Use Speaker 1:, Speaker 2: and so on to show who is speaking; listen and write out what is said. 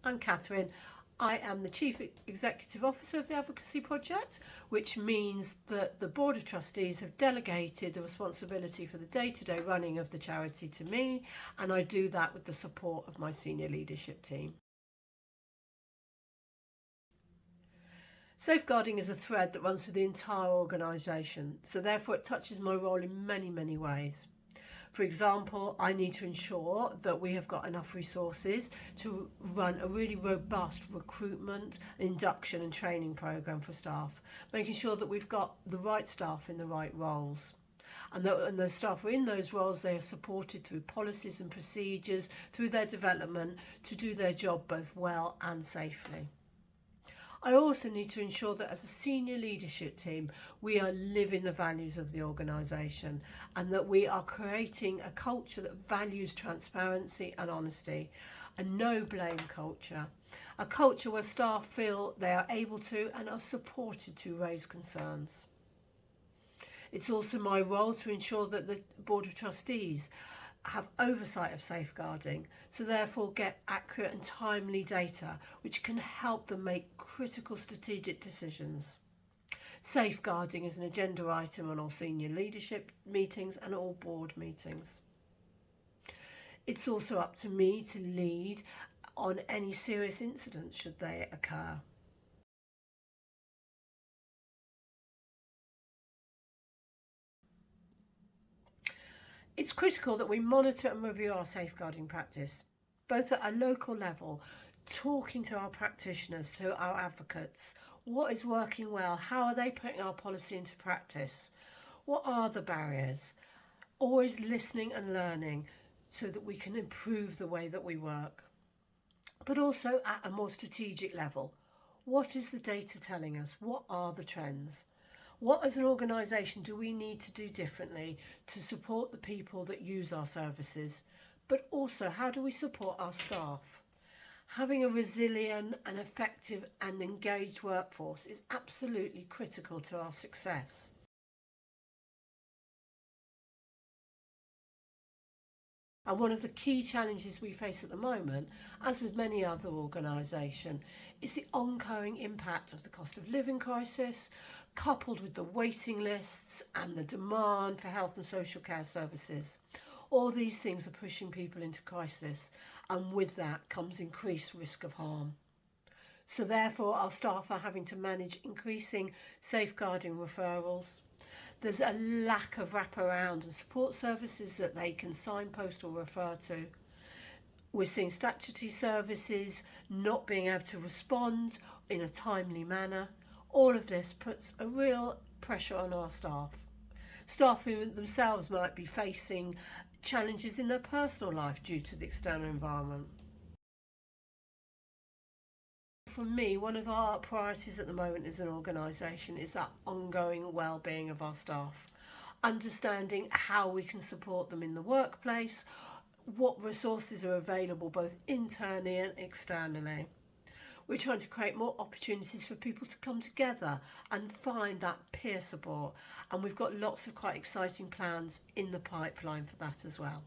Speaker 1: I'm Katherine. I am the Chief Executive Officer of the Advocacy Project, which means that the Board of Trustees have delegated the responsibility for the day-to-day running of the charity to me, and I do that with the support of my senior leadership team. Safeguarding is a thread that runs through the entire organisation, so therefore it touches my role in many ways. For example, I need to ensure that we have got enough resources to run a really robust recruitment, induction and training programme for staff, making sure that we've got the right staff in the right roles. And those staff are in those roles, they are supported through policies and procedures, through their development to do their job both well and safely. I also need to ensure that as a senior leadership team, we are living the values of the organisation and that we are creating a culture that values transparency and honesty, a no blame culture, a culture where staff feel they are able to and are supported to raise concerns. It's also my role to ensure that the Board of Trustees have oversight of safeguarding, so therefore get accurate and timely data which can help them make critical strategic decisions. Safeguarding is an agenda item on all senior leadership meetings and all board meetings. It's also up to me to lead on any serious incidents should they occur. It's critical that we monitor and review our safeguarding practice, both at a local level, talking to our practitioners, to our advocates. What is working well? How are they putting our policy into practice? What are the barriers? Always listening and learning so that we can improve the way that we work. But also at a more strategic level. What is the data telling us? What are the trends? What as an organisation do we need to do differently to support the people that use our services? But also, how do we support our staff? Having a resilient and effective and engaged workforce is absolutely critical to our success. And one of the key challenges we face at the moment, as with many other organisations, is the ongoing impact of the cost of living crisis, coupled with the waiting lists and the demand for health and social care services. All these things are pushing people into crisis, and with that comes increased risk of harm. So therefore our staff are having to manage increasing safeguarding referrals. There's a lack of wraparound and support services that they can signpost or refer to. We're seeing statutory services not being able to respond in a timely manner. All of this puts a real pressure on our staff. Staff who themselves might be facing challenges in their personal life due to the external environment. For me, one of our priorities at the moment as an organisation is that ongoing well-being of our staff. Understanding how we can support them in the workplace, what resources are available both internally and externally. We're trying to create more opportunities for people to come together and find that peer support, and we've got lots of quite exciting plans in the pipeline for that as well.